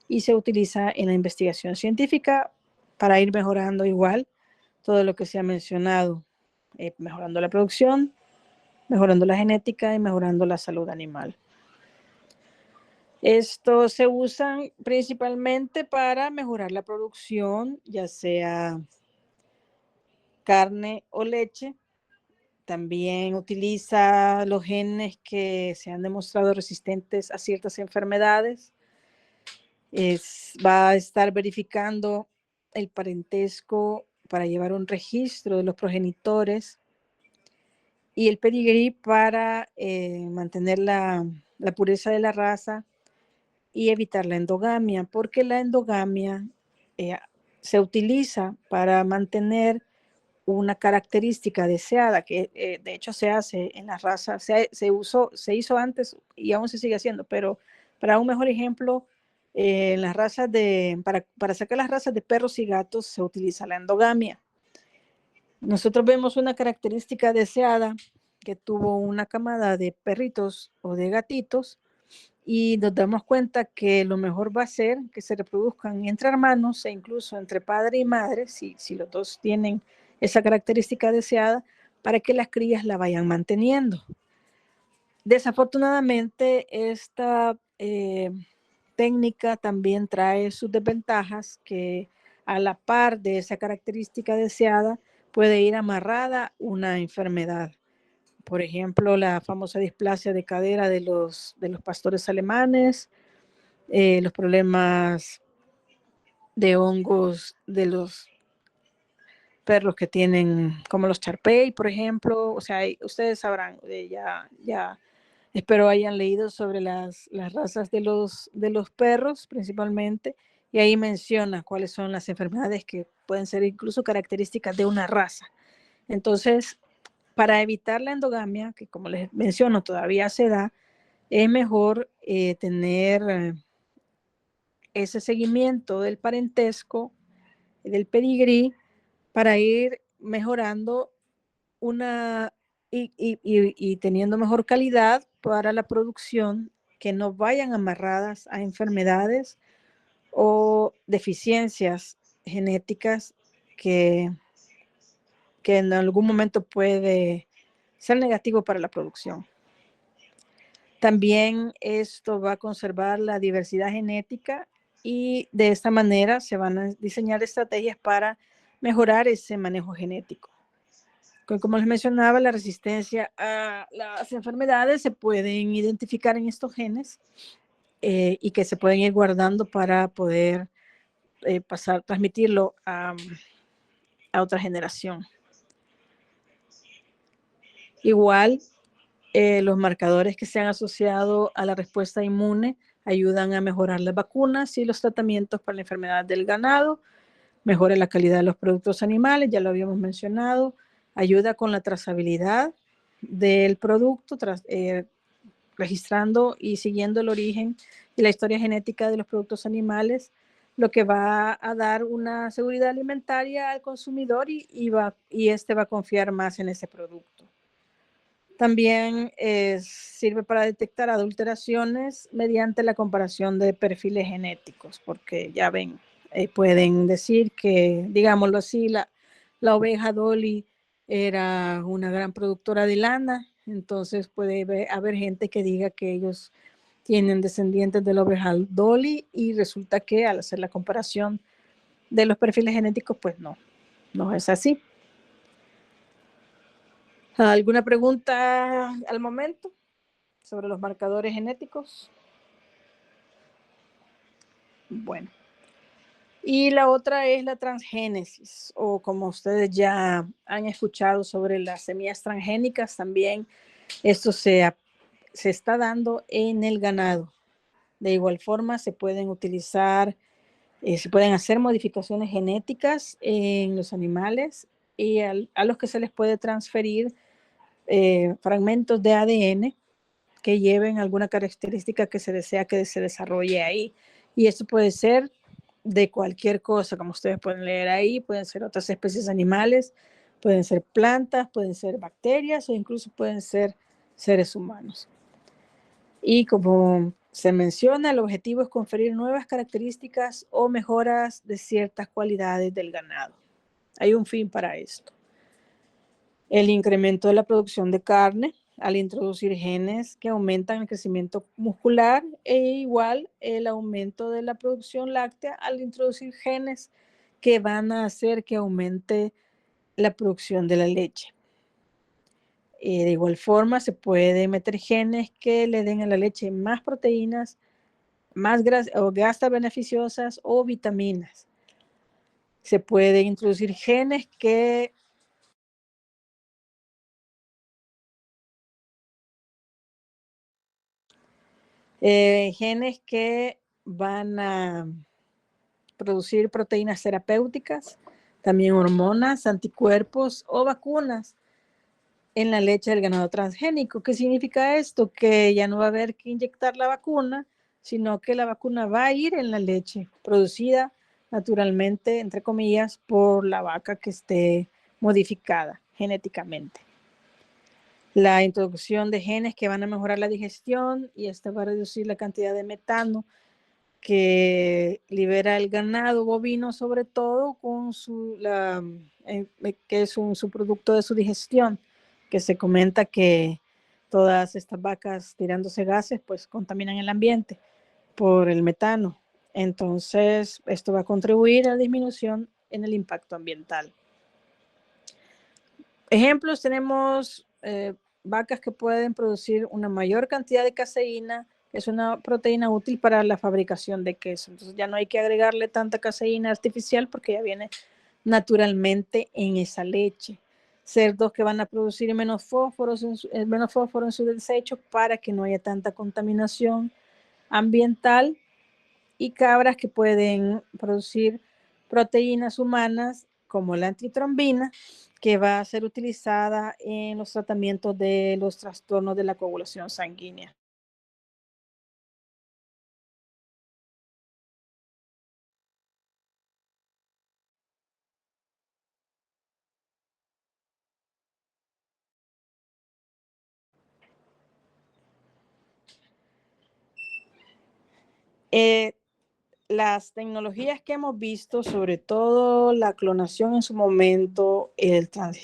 Y se utiliza en la investigación científica para ir mejorando igual todo lo que se ha mencionado, mejorando la producción, mejorando la genética y mejorando la salud animal. Estos se usan principalmente para mejorar la producción, ya sea carne o leche. También utiliza los genes que se han demostrado resistentes a ciertas enfermedades. Va a estar verificando el parentesco para llevar un registro de los progenitores y el pedigrí para mantener la pureza de la raza y evitar la endogamia, porque la endogamia se utiliza para mantener una característica deseada, que de hecho se hace en las razas, se hizo antes y aún se sigue haciendo, pero para un mejor ejemplo, en las razas para sacar las razas de perros y gatos se utiliza la endogamia. Nosotros vemos una característica deseada que tuvo una camada de perritos o de gatitos y nos damos cuenta que lo mejor va a ser que se reproduzcan entre hermanos e incluso entre padre y madre, si los dos tienen esa característica deseada, para que las crías la vayan manteniendo. Desafortunadamente, esta técnica también trae sus desventajas, que a la par de esa característica deseada puede ir amarrada una enfermedad. Por ejemplo, la famosa displasia de cadera de los pastores alemanes, los problemas de hongos de los perros que tienen, como los Charpey, por ejemplo. O sea, ustedes sabrán, ya espero hayan leído sobre las razas de los perros principalmente, y ahí menciona cuáles son las enfermedades que pueden ser incluso características de una raza. Entonces, para evitar la endogamia, que como les menciono todavía se da, es mejor tener ese seguimiento del parentesco, del pedigrí, para ir mejorando y teniendo mejor calidad para la producción, que no vayan amarradas a enfermedades o deficiencias genéticas que en algún momento puede ser negativo para la producción. También esto va a conservar la diversidad genética y de esta manera se van a diseñar estrategias para mejorar ese manejo genético. Como les mencionaba, la resistencia a las enfermedades se pueden identificar en estos genes y que se pueden ir guardando para poder transmitirlo a otra generación. Igual, los marcadores que se han asociado a la respuesta inmune ayudan a mejorar las vacunas y los tratamientos para la enfermedad del ganado, mejora la calidad de los productos animales, ya lo habíamos mencionado, ayuda con la trazabilidad del producto, registrando y siguiendo el origen y la historia genética de los productos animales, lo que va a dar una seguridad alimentaria al consumidor y este va a confiar más en ese producto. También sirve para detectar adulteraciones mediante la comparación de perfiles genéticos, porque ya ven, pueden decir que, digámoslo así, la oveja Dolly era una gran productora de lana, entonces puede haber gente que diga que ellos tienen descendientes de la oveja Dolly y resulta que al hacer la comparación de los perfiles genéticos, pues no es así. ¿Alguna pregunta al momento sobre los marcadores genéticos? Bueno. Y la otra es la transgénesis, o como ustedes ya han escuchado sobre las semillas transgénicas, también esto se está dando en el ganado. De igual forma, se pueden utilizar, se pueden hacer modificaciones genéticas en los animales y a los que se les puede transferir fragmentos de ADN que lleven alguna característica que se desea que se desarrolle ahí. Y esto puede ser de cualquier cosa, como ustedes pueden leer ahí, pueden ser otras especies animales, pueden ser plantas, pueden ser bacterias o incluso pueden ser seres humanos. Y como se menciona, el objetivo es conferir nuevas características o mejoras de ciertas cualidades del ganado. Hay un fin para esto. El incremento de la producción de carne al introducir genes que aumentan el crecimiento muscular, e igual el aumento de la producción láctea al introducir genes que van a hacer que aumente la producción de la leche. De igual forma, se puede meter genes que le den a la leche más proteínas, más grasas beneficiosas o vitaminas. Se puede introducir genes que van a producir proteínas terapéuticas, también hormonas, anticuerpos o vacunas en la leche del ganado transgénico. ¿Qué significa esto? Que ya no va a haber que inyectar la vacuna, sino que la vacuna va a ir en la leche producida naturalmente, entre comillas, por la vaca que esté modificada genéticamente. La introducción de genes que van a mejorar la digestión y esta va a reducir la cantidad de metano que libera el ganado bovino, sobre todo con que es su producto de su digestión, que se comenta que todas estas vacas tirándose gases pues contaminan el ambiente por el metano. Entonces, esto va a contribuir a la disminución en el impacto ambiental. Ejemplos, tenemos vacas que pueden producir una mayor cantidad de caseína, que es una proteína útil para la fabricación de queso. Entonces ya no hay que agregarle tanta caseína artificial porque ya viene naturalmente en esa leche. Cerdos que van a producir menos fósforo en su desecho para que no haya tanta contaminación ambiental, y cabras que pueden producir proteínas humanas como la antitrombina, que va a ser utilizada en los tratamientos de los trastornos de la coagulación sanguínea. Las tecnologías que hemos visto, sobre todo la clonación en su momento,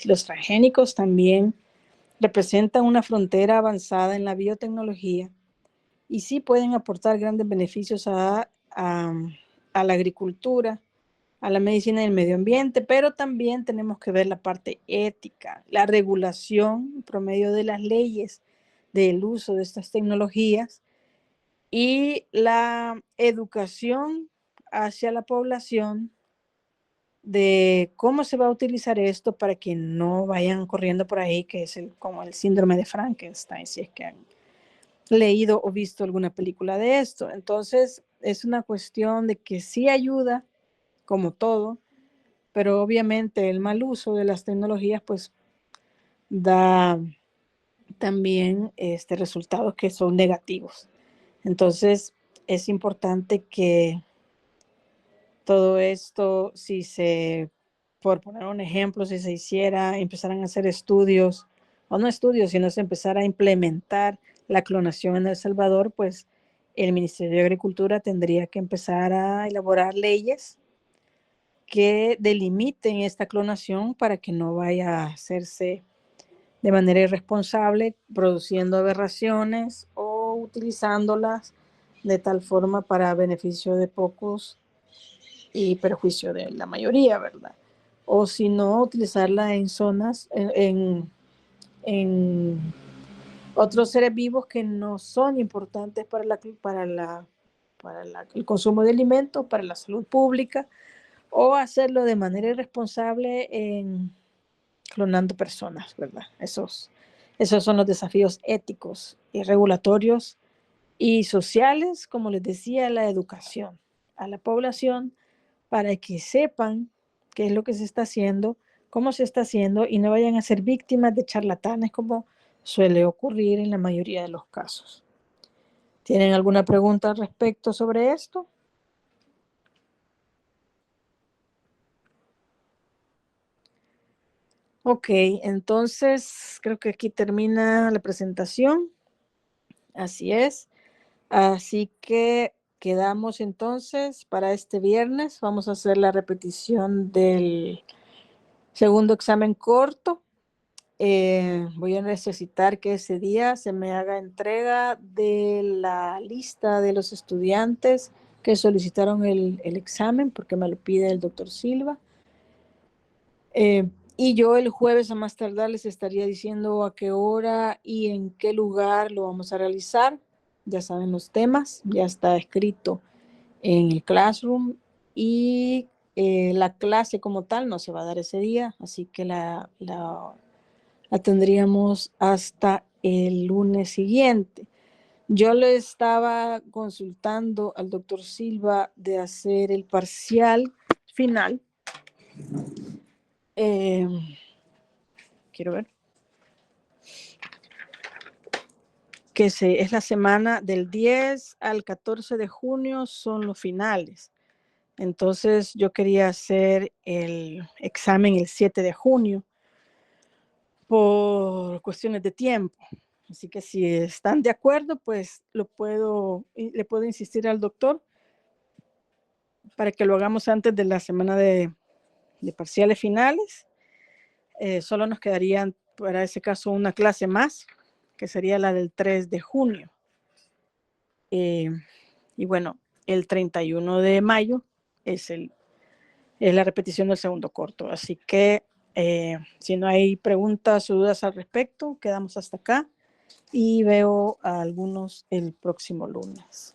los transgénicos también representan una frontera avanzada en la biotecnología y sí pueden aportar grandes beneficios a la agricultura, a la medicina y el medio ambiente, pero también tenemos que ver la parte ética, la regulación por medio de las leyes del uso de estas tecnologías y la educación hacia la población de cómo se va a utilizar esto para que no vayan corriendo por ahí, que es como el síndrome de Frankenstein, si es que han leído o visto alguna película de esto. Entonces, es una cuestión de que sí ayuda, como todo, pero obviamente el mal uso de las tecnologías, pues, da también resultados que son negativos. Entonces, es importante que todo esto, por poner un ejemplo, si se hiciera, empezaran a hacer estudios, o no estudios, sino se empezara a implementar la clonación en El Salvador, pues el Ministerio de Agricultura tendría que empezar a elaborar leyes que delimiten esta clonación para que no vaya a hacerse de manera irresponsable, produciendo aberraciones o utilizándolas de tal forma para beneficio de pocos y perjuicio de la mayoría, ¿verdad? O si no, utilizarla en zonas, en otros seres vivos que no son importantes para el consumo de alimentos, para la salud pública, o hacerlo de manera irresponsable en clonando personas, ¿verdad? Esos son los desafíos éticos y regulatorios y sociales, como les decía, la educación a la población para que sepan qué es lo que se está haciendo, cómo se está haciendo y no vayan a ser víctimas de charlatanes como suele ocurrir en la mayoría de los casos. ¿Tienen alguna pregunta al respecto sobre esto? Ok, entonces creo que aquí termina la presentación. Así es. Así que quedamos entonces para este viernes. Vamos a hacer la repetición del segundo examen corto. Voy a necesitar que ese día se me haga entrega de la lista de los estudiantes que solicitaron el examen, porque me lo pide el doctor Silva. Y yo el jueves a más tardar les estaría diciendo a qué hora y en qué lugar lo vamos a realizar. Ya saben los temas, ya está escrito en el Classroom y la clase como tal no se va a dar ese día, así que la tendríamos hasta el lunes siguiente. Yo le estaba consultando al doctor Silva de hacer el parcial final. Quiero ver. Que es la semana del 10 al 14 de junio son los finales. Entonces yo quería hacer el examen el 7 de junio por cuestiones de tiempo. Así que si están de acuerdo, pues le puedo insistir al doctor para que lo hagamos antes de la semana de parciales finales. Solo nos quedaría para ese caso una clase más, que sería la del 3 de junio. Y bueno, el 31 de mayo es la repetición del segundo corto. Así que si no hay preguntas o dudas al respecto, quedamos hasta acá y veo a algunos el próximo lunes.